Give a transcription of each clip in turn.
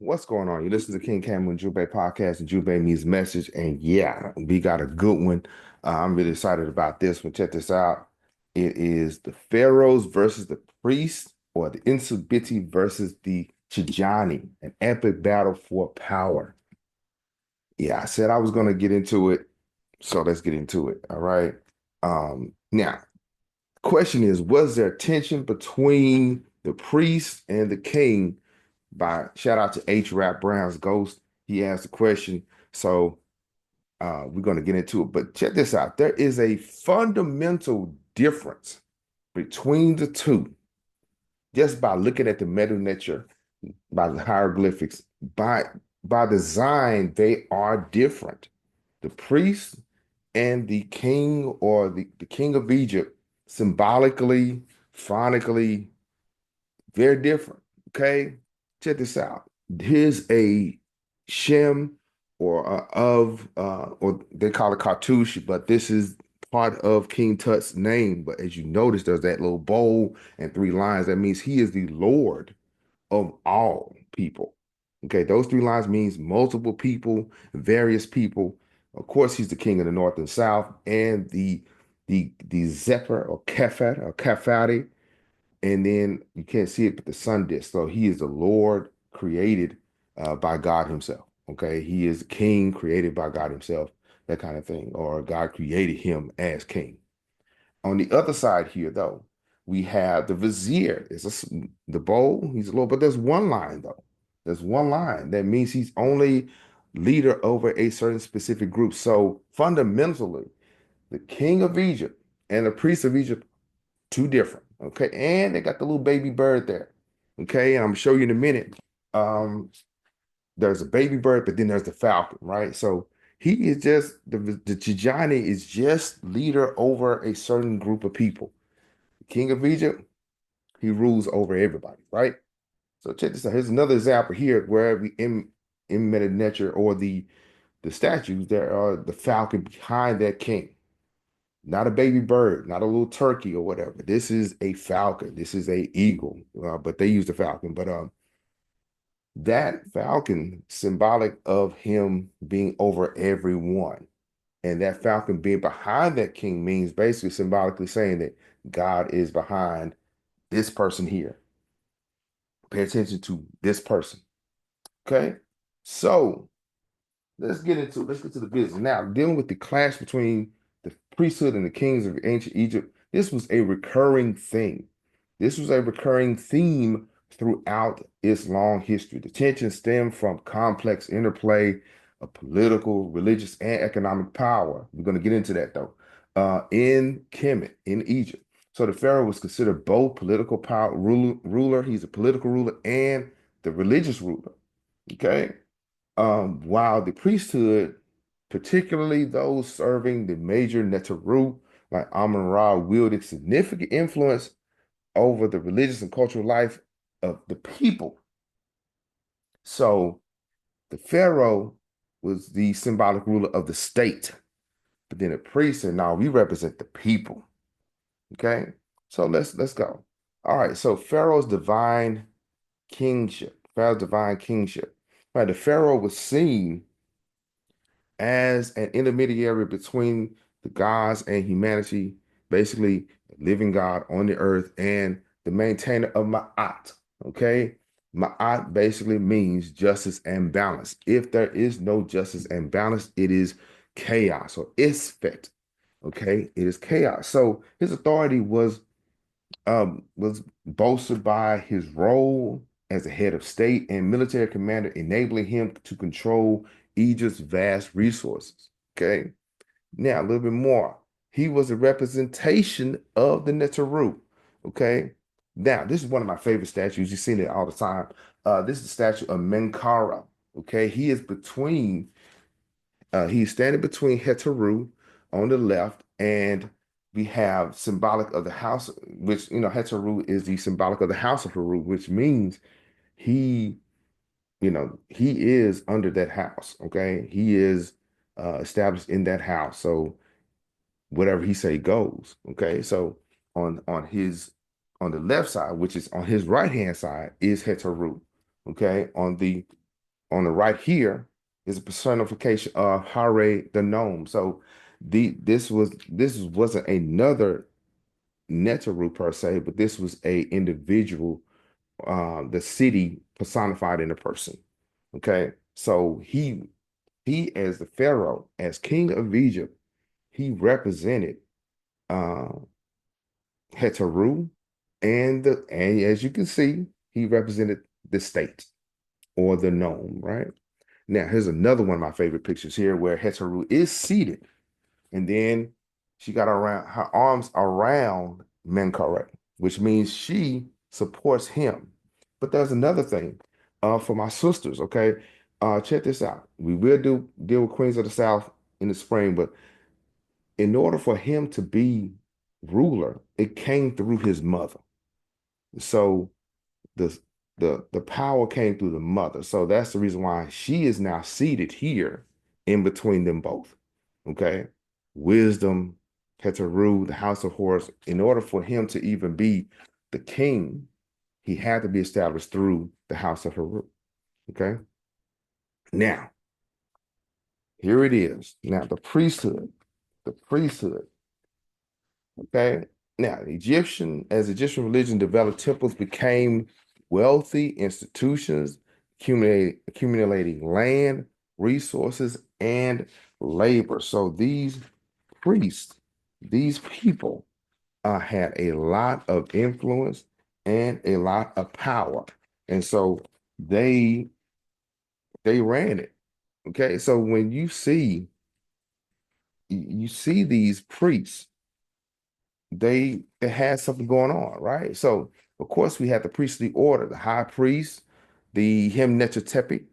What's going on? You listen to King Cam JWB Podcast, and JWB means message. And yeah, we got a good one. I'm really excited about this one. Check this out. It is the Pharaohs versus the priests, or the Insubiti versus the Chijani, an epic battle for power. Yeah, I said I was going to get into it, so let's get into it. All right. Now, question is, was there tension between the priest and the king? By shout out to H. Rap Brown's Ghost. He asked the question. So we're going to get into it. But check this out. There is a fundamental difference between the two just by looking at the meta nature, by the hieroglyphics, by design, they are different. The priest and the king, or the king of Egypt, symbolically, phonically, very different. Okay, check this out. Here's a Shem, or or they call it cartouche, but this is part of King Tut's name. But as you notice, there's that little bowl and three lines. That means he is the Lord of all people. Okay, those three lines means multiple people, various people. Of course, he's the king of the north and south, and the Zephyr or Kefati, and then you can't see it, but the sun disk. So he is the Lord created by God himself. Okay, he is king created by God himself, that kind of thing, or God created him as king. On the other side here, though, we have the Vizier. The bowl. He's a Lord, but there's one line though. There's one line that means he's only leader over a certain specific group. So fundamentally, the king of Egypt and the priest of Egypt, two different. Okay. And they got the little baby bird there. Okay. And I'm gonna show you in a minute. Um, there's a baby bird, but then there's the falcon, right? So he is just the Tijani is just leader over a certain group of people. The king of Egypt, he rules over everybody, right? So check this out. Here's another example here where we in meta nature, or the statues, there are the falcon behind that king. Not a baby bird, not a little turkey or whatever. This is a falcon. This is a eagle, but they use the falcon. But that falcon, symbolic of him being over everyone, and that falcon being behind that king means basically symbolically saying that God is behind this person here. Pay attention to this person. Okay, so let's get to the business now. Dealing with the clash between the priesthood and the kings of ancient Egypt, this was a recurring thing. This was a recurring theme throughout its long history. The tension stemmed from complex interplay of political, religious, and economic power. We're going to get into that though. In Kemet, in Egypt. So the pharaoh was considered both political power ruler. He's a political ruler and the religious ruler. Okay. While the priesthood, particularly those serving the major Neteru, like Amun Ra, wielded significant influence over the religious and cultural life of the people. So the pharaoh was the symbolic ruler of the state, but then the priest said, "No, we represent the people." Okay, so let's go. All right, so Pharaoh's divine kingship, Pharaoh's divine kingship. Right, the pharaoh was seen as an intermediary between the gods and humanity, basically living God on the earth and the maintainer of Ma'at. Okay. Ma'at basically means justice and balance. If there is no justice and balance, it is chaos or isfet. Okay. It is chaos. So his authority was bolstered by his role as the head of state and military commander, enabling him to control Egypt's vast resources. Okay. Now, a little bit more. He was a representation of the Neteru. Okay. Now, this is one of my favorite statues. You've seen it all the time. This is the statue of Menkara. Okay. He's standing between Heteru on the left, and we have symbolic of the house, which, Heteru is the symbolic of the house of Heru, which means he, he is under that house. Okay. He is established in that house. So whatever he say goes. Okay. So on the left side, which is on his right hand side, is Heteru. Okay. On the on the right here is a personification of Hare the gnome. So this wasn't another Neteru per se, but this was a individual, the city personified in a person. Okay, so he as the Pharaoh, as king of Egypt, he represented uh Heteru, and as you can see, he represented the state or the gnome, right? Now, here's another one of my favorite pictures here where Heteru is seated, and then she got around her arms around Menkare, which means she supports him. But there's another thing for my sisters, okay? Check this out. We will deal with Queens of the South in the spring, but in order for him to be ruler, it came through his mother. So the the power came through the mother. So that's the reason why she is now seated here in between them both. Okay. Wisdom, Heteru, the house of Horus. In order for him to even be the king, he had to be established through the house of Heru. Okay. Now, here it is. Now, the priesthood. The priesthood. Okay. Now, as Egyptian religion developed, temples became wealthy institutions, accumulating land, resources, and labor. So these priests, these people, had a lot of influence and a lot of power, and so they they ran it. Okay, so when you see these priests, they had something going on, right? So of course we had the priestly order, the high priest, the Himnetetepi.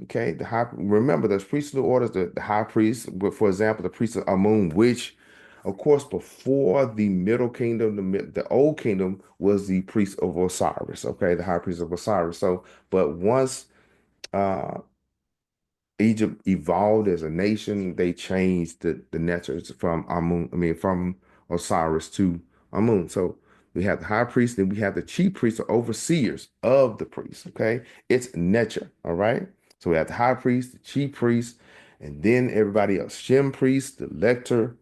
Okay, the high remember there's priestly orders, the high priest, for example, the priest of Amun, which of course before the Middle Kingdom, the Old Kingdom was the priest of Osiris, okay, the high priest of Osiris. So, but once uh Egypt evolved as a nation, they changed the letters from Amun, I mean from Osiris to Amun. So we have the high priest, then we have the chief priests or overseers of the priests. Okay. It's Necha. All right. So we have the high priest, the chief priest, and then everybody else. Shem priest, the lector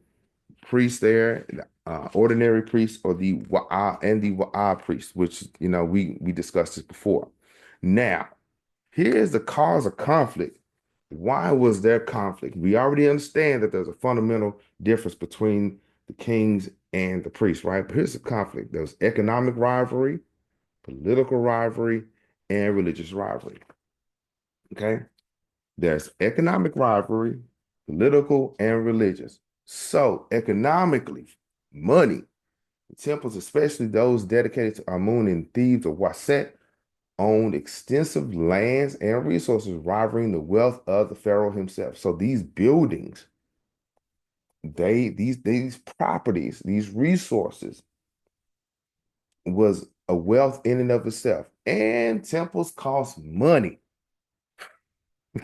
priest there, the, ordinary priest, or the Wa'a and the Wa'a priest, which we discussed this before. Now, here's the cause of conflict. Why was there conflict? We already understand that there's a fundamental difference between the kings and the priests, right? But here's the conflict. There's economic rivalry, political rivalry, and religious rivalry. Okay? There's economic rivalry, political, and religious. So, economically, money, the temples, especially those dedicated to Amun and Thebes or Waset, owned extensive lands and resources, rivaling the wealth of the pharaoh himself. So these buildings, these properties, these resources was a wealth in and of itself. And temples cost money.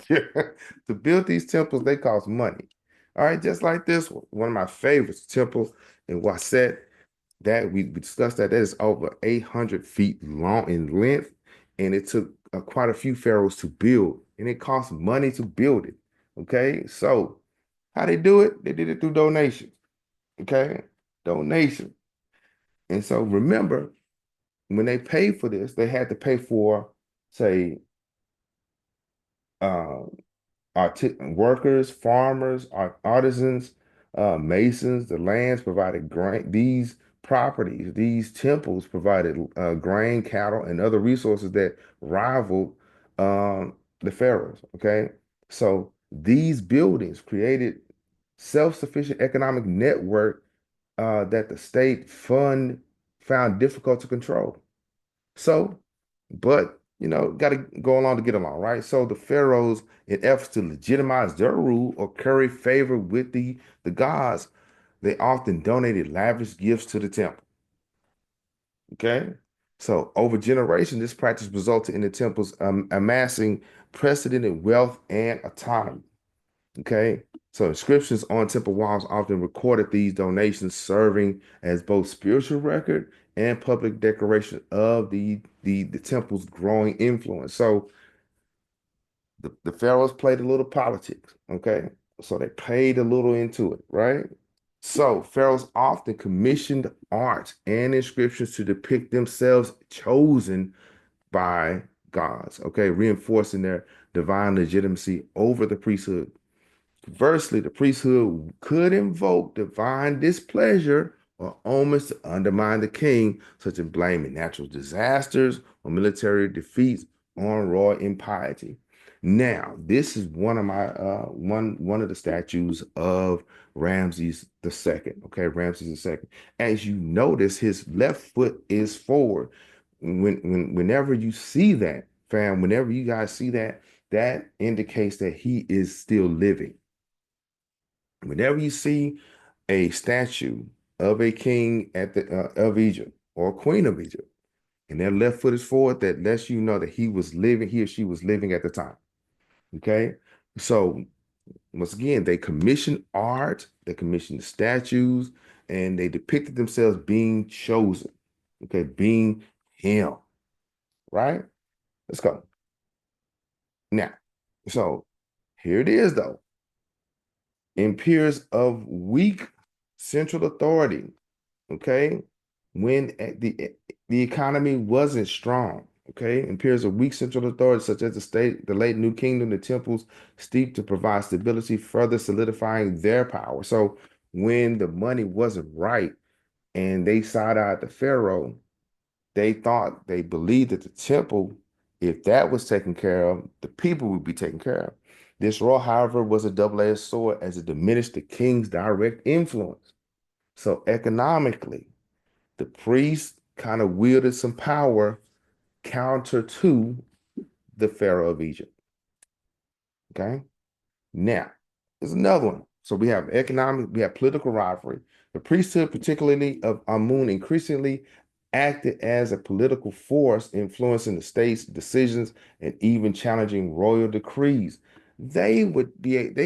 To build these temples, they cost money. All right, just like this one of my favorites, temple in Waset, that we discussed that is over 800 feet long in length, and it took quite a few pharaohs to build, and it cost money to build it. Okay, so how they do it? They did it through donations. Okay, donation. And so remember, when they paid for this, they had to pay for, say, uh, workers, farmers, artisans, masons, the lands provided grain. These properties, these temples provided grain, cattle, and other resources that rivaled the pharaohs. Okay, so these buildings created self-sufficient economic network that the state found difficult to control. So, but got to go along to get along, right? So the pharaohs, in efforts to legitimize their rule or curry favor with the gods, they often donated lavish gifts to the temple. Okay, so over generations, this practice resulted in the temples amassing precedented wealth and autonomy. Okay, so inscriptions on temple walls often recorded these donations, serving as both spiritual record and public declaration of the temple's growing influence. So The pharaohs played a little politics, okay? So they played a little into it, right? So pharaohs often commissioned art and inscriptions to depict themselves chosen by gods, okay, reinforcing their divine legitimacy over the priesthood. Conversely, the priesthood could invoke divine displeasure or omens to undermine the king, such as blaming natural disasters or military defeats on royal impiety. Now, this is one of my one of the statues of Ramses II. Okay, Ramses II. As you notice, his left foot is forward. Whenever you see that, fam, whenever you guys see that, that indicates that he is still living. Whenever you see a statue of a king at the of Egypt or queen of Egypt, and their left foot is forward, that lets you know that he was living, he or she was living at the time. Okay, so once again, they commissioned art, they commissioned statues, and they depicted themselves being chosen. Okay, being him. Right? Let's go now. So here it is, though. In periods of weak central authority, okay, when the economy wasn't strong, okay, in periods of weak central authority, such as the state, the late New Kingdom, the temples steeped to provide stability, further solidifying their power. So when the money wasn't right and they sought out the Pharaoh, they believed that the temple, if that was taken care of, the people would be taken care of. This role, however, was a double-edged sword as it diminished the king's direct influence. So economically, the priests kind of wielded some power counter to the Pharaoh of Egypt. Okay. Now, there's another one. So we have economic, we have political rivalry. The priesthood, particularly of Amun, increasingly acted as a political force, influencing the state's decisions and even challenging royal decrees. They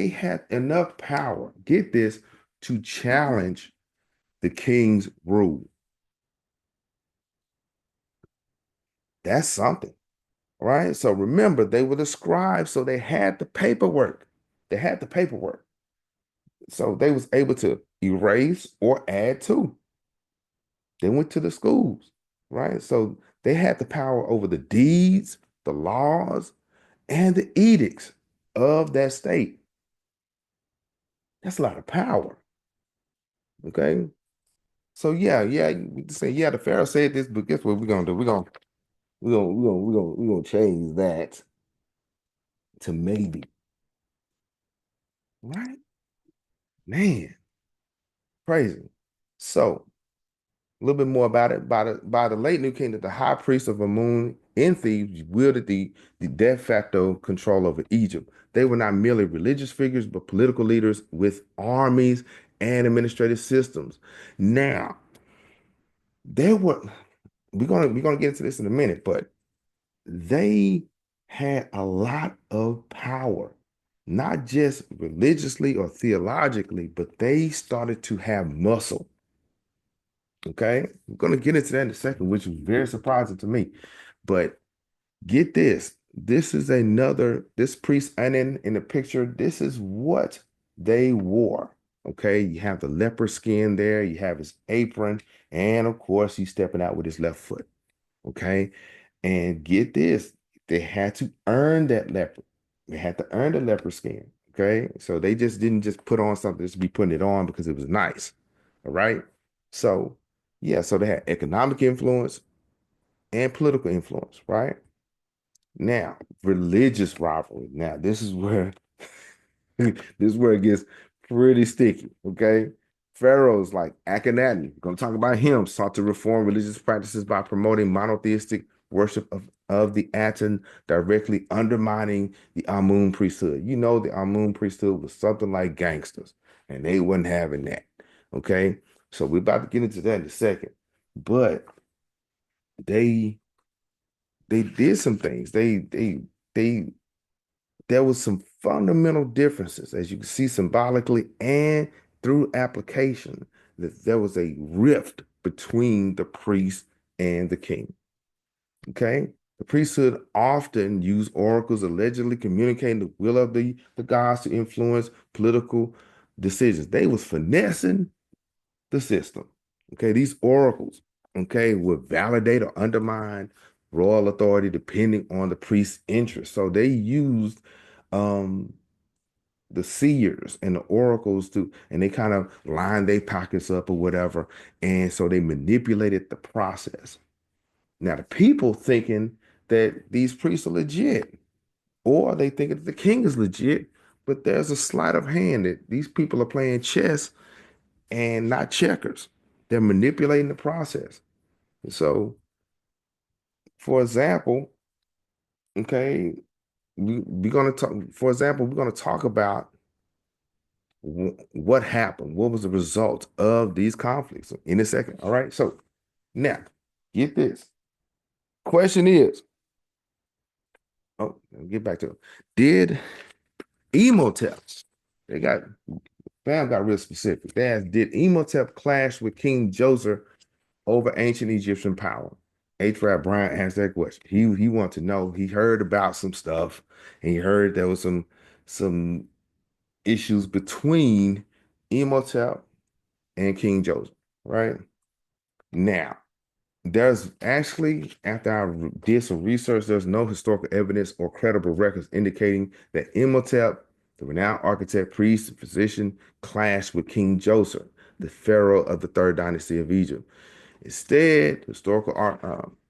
had enough power, get this, to challenge the king's rule. That's something. Right? So remember, they were the scribes, so they had the paperwork. They had the paperwork. So they was able to erase or add to. They went to the schools, right? So they had the power over the deeds, the laws, and the edicts of that state. That's a lot of power. Okay. So yeah, we can say, yeah, the Pharaoh said this, but guess what we're gonna do? We're gonna change that to maybe, right? Man, crazy. So a little bit more about it. By the late New Kingdom, the high priest of Amun in Thebes wielded the de facto control over Egypt. They were not merely religious figures, but political leaders with armies and administrative systems. Now, they were we're gonna get into this in a minute, but they had a lot of power, not just religiously or theologically, but they started to have muscle. Okay. I'm going to get into that in a second, which was very surprising to me. But get this. This priest Aten in the picture, this is what they wore. Okay. You have the leopard skin there, you have his apron, and of course, he's stepping out with his left foot. Okay. And get this, they had to earn that leopard. They had to earn the leopard skin. Okay. So they just didn't just put on something just to be putting it on because it was nice. All right. So, yeah, so they had economic influence and political influence, right? Now, religious rivalry. Now, this is where this is where it gets pretty sticky, okay? Pharaohs like Akhenaten, we're going to talk about him, sought to reform religious practices by promoting monotheistic worship of the Aten, directly undermining the Amun priesthood. You know, the Amun priesthood was something like gangsters, and they wasn't having that, okay? So we're about to get into that in a second. But they they did some things. They there was some fundamental differences, as you can see symbolically and through application, that there was a rift between the priest and the king. Okay. The priesthood often used oracles, allegedly communicating the will of the gods to influence political decisions. They was finessing the system. Okay, these oracles, okay, would validate or undermine royal authority depending on the priest's interest. So they used um the seers and the oracles to, and they kind of lined their pockets up or whatever. And so they manipulated the process. Now the people thinking that these priests are legit, or they think that the king is legit, but there's a sleight of hand that these people are playing chess and not checkers. They're manipulating the process. So, for example, okay, we're going to talk, for example, we're going to talk about what happened, what was the result of these conflicts in a second. All right. So, now get this. Question is, oh, let me get back to it. Did Emotep, they got, fam got real specific. They asked, did Emotep clash with King Joseph over ancient Egyptian power? H-Rap Brian asked that question. He wanted to know. He heard about some stuff, and he heard there was some issues between Imhotep and King Joseph. Right now, there's actually, after I did some research, there's no historical evidence or credible records indicating that Imhotep, the renowned architect, priest, and physician, clashed with King Joseph, the pharaoh of the third dynasty of Egypt. Instead, historical art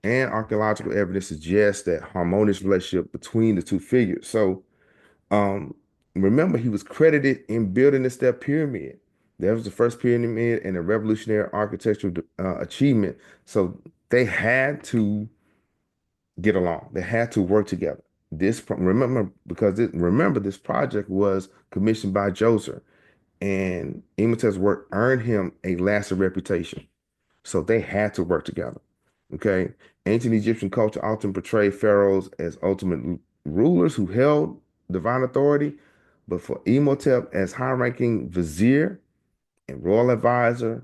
and archaeological evidence suggests that harmonious relationship between the two figures. So, um, remember, he was credited in building the step pyramid. That was the first pyramid and a revolutionary architectural achievement. So they had to get along. They had to work together. Remember, because remember, this project was commissioned by Djoser, and Imhotep's work earned him a lasting reputation. So they had to work together. Okay. Ancient Egyptian culture often portrayed pharaohs as ultimate rulers who held divine authority, but for Imhotep as high-ranking vizier and royal advisor,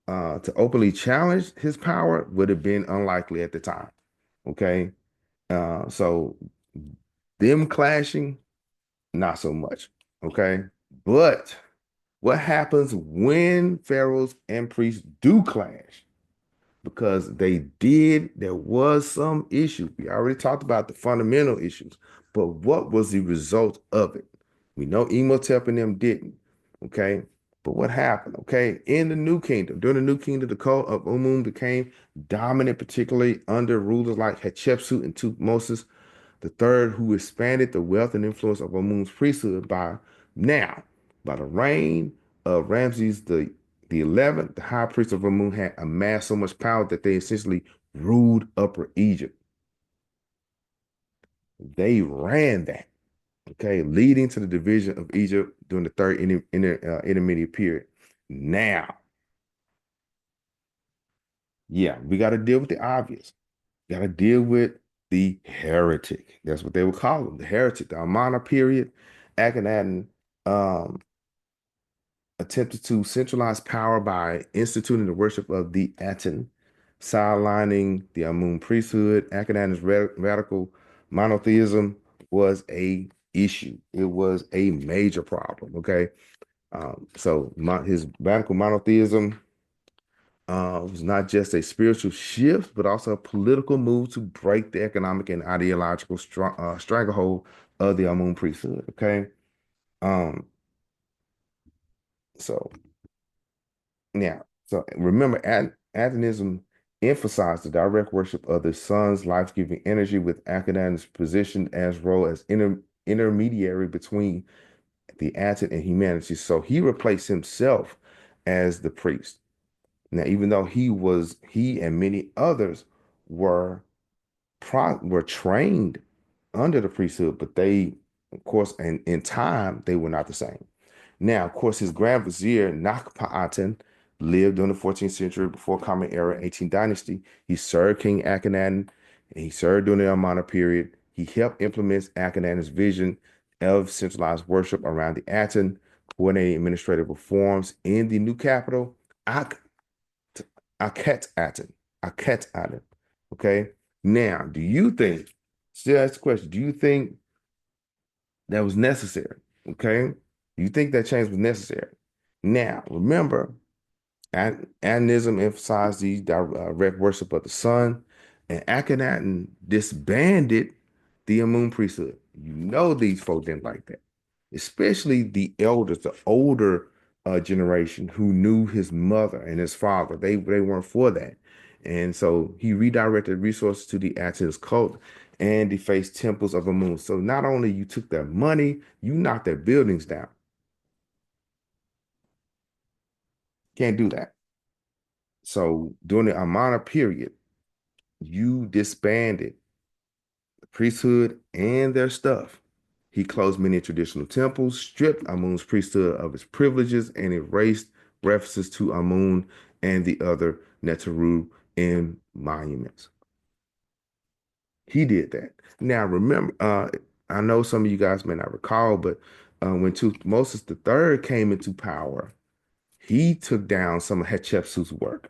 to openly challenge his power would have been unlikely at the time. Okay. So them clashing, not so much. Okay. But what happens when pharaohs and priests do clash? Because there was some issue. We already talked about the fundamental issues, but what was the result of it? We know Imhotep and them didn't, okay? But what happened, okay? In the New Kingdom, during the New Kingdom, the cult of Amun became dominant, particularly under rulers like Hatshepsut and Tutmosis the third, who expanded the wealth and influence of Amun's priesthood by the reign of Ramses the 11th, the high priest of Amun had amassed so much power that they essentially ruled Upper Egypt. They ran that, okay, leading to the division of Egypt during the third intermediate period. Now, yeah, we got to deal with the obvious. Got to deal with the heretic. That's what they would call them, the heretic, the Amana period. Akhenaten um, attempted to centralize power by instituting the worship of the Aten, sidelining the Amun priesthood. Akhenaten's radical monotheism was a issue. It was a major problem. Okay, his radical monotheism was not just a spiritual shift, but also a political move to break the economic and ideological stranglehold of the Amun priesthood. Okay. Um, so so remember, Atenism emphasized the direct worship of the sun's life-giving energy, with Akhenaten's position as role as intermediary between the Aten and humanity. So he replaced himself as the priest. Now, even though he and many others were were trained under the priesthood, but they, of course, and in time, they were not the same. Now, of course, his grand vizier, Aten, lived during the 14th century before Common Era, 18th dynasty. He served King Akhenaten, and he served during the Amarna period. He helped implement Akhenaten's vision of centralized worship around the Aten, coordinating administrative reforms in the new capital, Ak Akhenaten. Akhenaten. Okay. Now, do you think, still ask the question, do you think that was necessary? Okay. Do you think that change was necessary? Now, remember, Atonism emphasized the direct worship of the sun, and Akhenaten disbanded the Amun priesthood. You know these folk didn't like that, especially the elders, the older generation who knew his mother and his father. They weren't for that, and so he redirected resources to the Aten's cult and defaced temples of Amun. So not only you took their money, you knocked their buildings down. Can't do that. So during the Amana period, you disbanded the priesthood and their stuff. He closed many traditional temples, stripped Amun's priesthood of its privileges, and erased references to Amun and the other Neteru in monuments. He did that. Now, remember, I know some of you guys may not recall, but when Tutmosis III came into power, he took down some of Hatshepsut's work.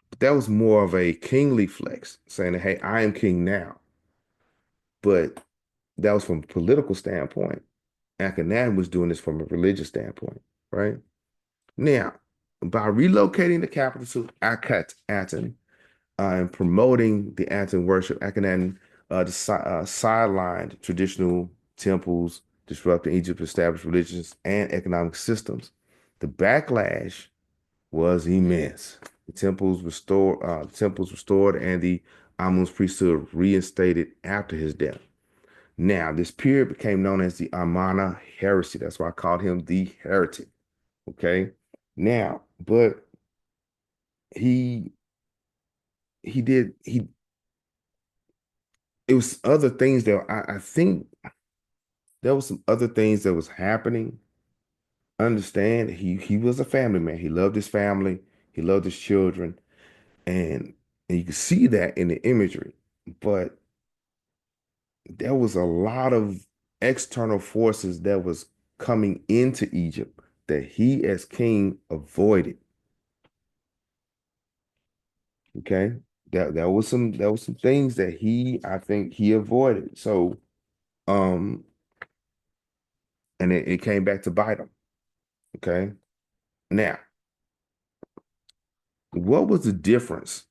But that was more of a kingly flex, saying, hey, I am king now. But that was from a political standpoint. Akhenaten was doing this from a religious standpoint, right? Now, by relocating the capital to Aten and promoting the Aten worship, Akhenaten sidelined traditional temples, disrupting Egypt's established religious and economic systems. The backlash was immense. The temples restored, and the Amun's priesthood reinstated after his death. Now, this period became known as the Amana heresy. That's why I called him the heretic. Okay. Now, but he he did he it was other things that I think there was some other things that was happening. Understand, he was a family man. He loved his family, he loved his children, and you can see that in the imagery. But there was a lot of external forces that was coming into Egypt that he as king avoided. Okay. There was some things that I think he avoided. So um and it came back to bite him. Okay. Now, what was the difference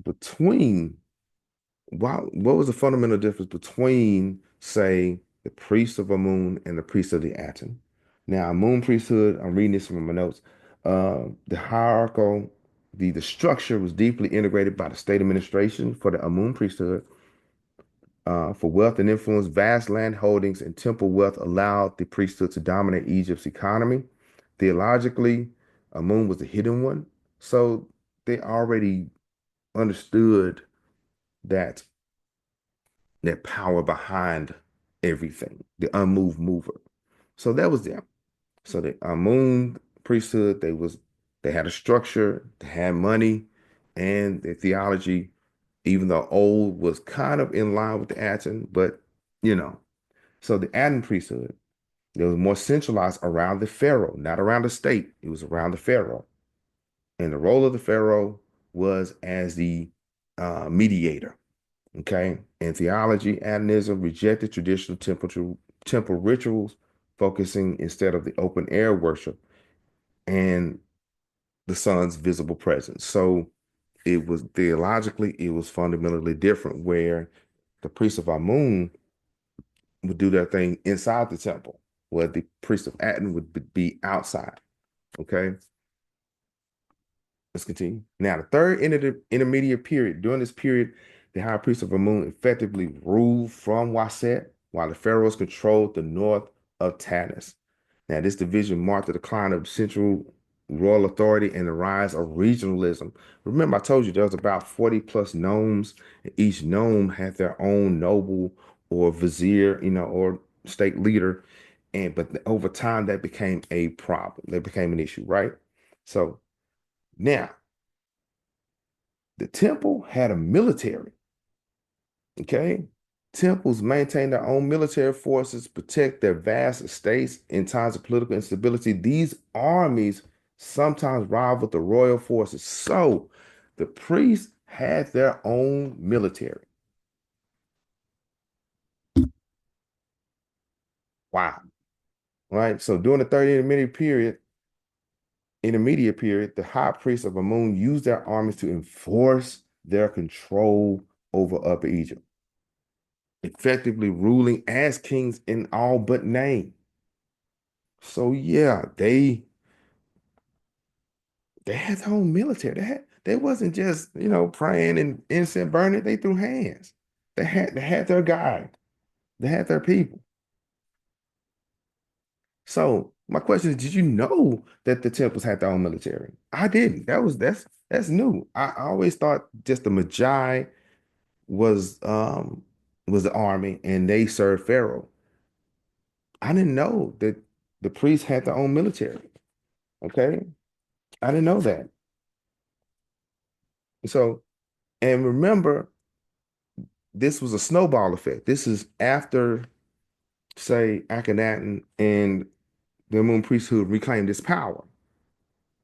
between what was the fundamental difference between, say, the priest of Amun and the priest of the Aten? Now, Amun priesthood, I'm reading this from my notes. The hierarchical, the structure was deeply integrated by the state administration for the Amun priesthood. For wealth and influence, vast land holdings and temple wealth allowed the priesthood to dominate Egypt's economy. Theologically, Amun was the hidden one, so they already understood that that power behind everything, the unmoved mover. So that was them. So the Amun priesthood, they had a structure, they had money, and their theology, even though old, was kind of in line with the Aten, but you know. So the Aten priesthood, it was more centralized around the Pharaoh, not around the state. It was around the Pharaoh. And the role of the Pharaoh was as the mediator. Okay. In theology, Atonism rejected traditional temple rituals, focusing instead of the open air worship and the sun's visible presence. So it was theologically, it was fundamentally different, where the priests of Amun would do their thing inside the temple, where the priest of Aten would be outside. Okay. Let's continue. Now, the third intermediate period. During this period, the high priest of Amun effectively ruled from Waset, while the pharaohs controlled the north of Tanis. Now, this division marked the decline of central royal authority and the rise of regionalism. Remember, I told you there was about 40 plus nomes, and each nome had their own noble or vizier, or state leader. But over time, that became a problem. That became an issue, right? So now, the temple had a military. Okay. Temples maintain their own military forces, protect their vast estates in times of political instability. These armies sometimes rivaled the royal forces. So the priests had their own military. Wow. Right. So during the 30 intermediate period, the high priests of Amun used their armies to enforce their control over Upper Egypt, effectively ruling as kings in all but name. So yeah, they had their own military. They wasn't just, praying and incense burning. They threw hands. They had their guy. They had their people. So my question is, did you know that the temples had their own military? I didn't. That's new. I always thought just the Magi was the army and they served Pharaoh. I didn't know that the priests had their own military. Okay. I didn't know that. So, and remember, this was a snowball effect. This is after, say, Akhenaten and the Amun priesthood reclaimed its power.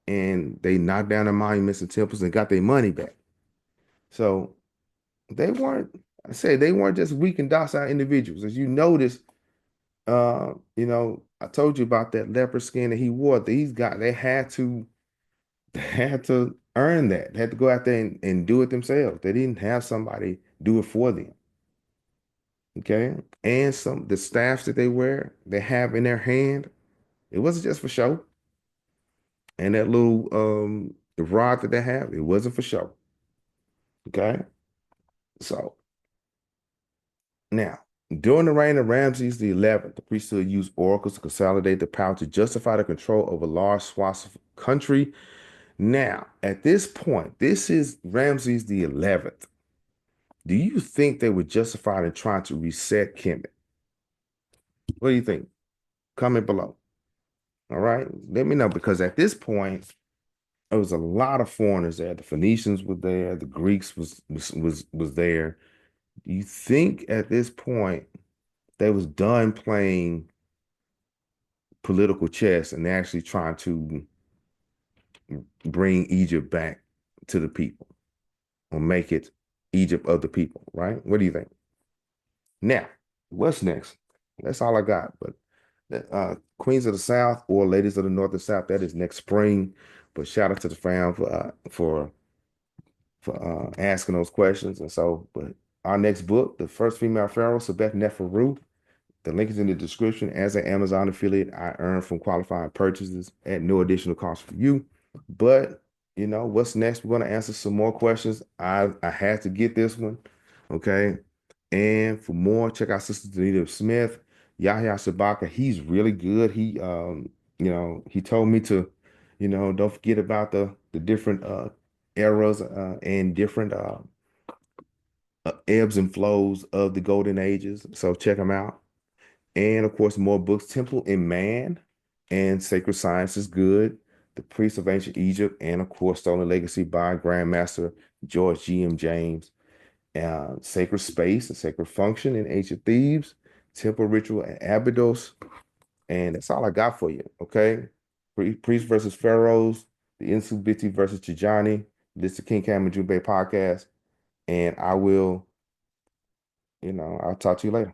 And they knocked down the monuments and temples and got their money back. So they weren't, they weren't just weak and docile individuals. As you notice, I told you about that leopard skin that he wore. These guys, they had to earn that. They had to go out there and do it themselves. They didn't have somebody do it for them. Okay. And the staffs that they have in their hand, it wasn't just for show. And that little rod that they have, it wasn't for show. Okay. So now, during the reign of Ramses the 11th, the priesthood used oracles to consolidate the power to justify the control over large swaths of country. Now, at this point, this is Ramses the 11th. Do you think they were justified in trying to reset Kemet? What do you think? Comment below. All right. Let me know, because at this point, there was a lot of foreigners there. The Phoenicians were there. The Greeks was there. Do you think at this point they was done playing political chess and actually trying to bring Egypt back to the people, or make it Egypt of the people, right? What do you think? Now, what's next? That's all I got. But Queens of the South or Ladies of the North and South, that is next spring. But shout out to the fam for asking those questions. And so, but our next book, The First Female Pharaoh, Sebek Neferu, the link is in the description. As an Amazon affiliate, I earn from qualifying purchases at no additional cost for you. But what's next? We're going to answer some more questions. I had to get this one. Okay. And for more, check out Sister Danita Smith, Yahya Sabaka. He's really good. He told me to, don't forget about the different eras and different ebbs and flows of the golden ages. So check them out. And of course, more books. Temple in Man and Sacred Science is good. The Priests of Ancient Egypt, and of course, Stolen Legacy by Grandmaster George G.M. James. Sacred Space and Sacred Function in Ancient Thebes, Temple Ritual and Abydos. And that's all I got for you. Okay. Priest versus Pharaohs, the Insubiti versus Chijani. This is the King Cam JWB Podcast. And I'll talk to you later.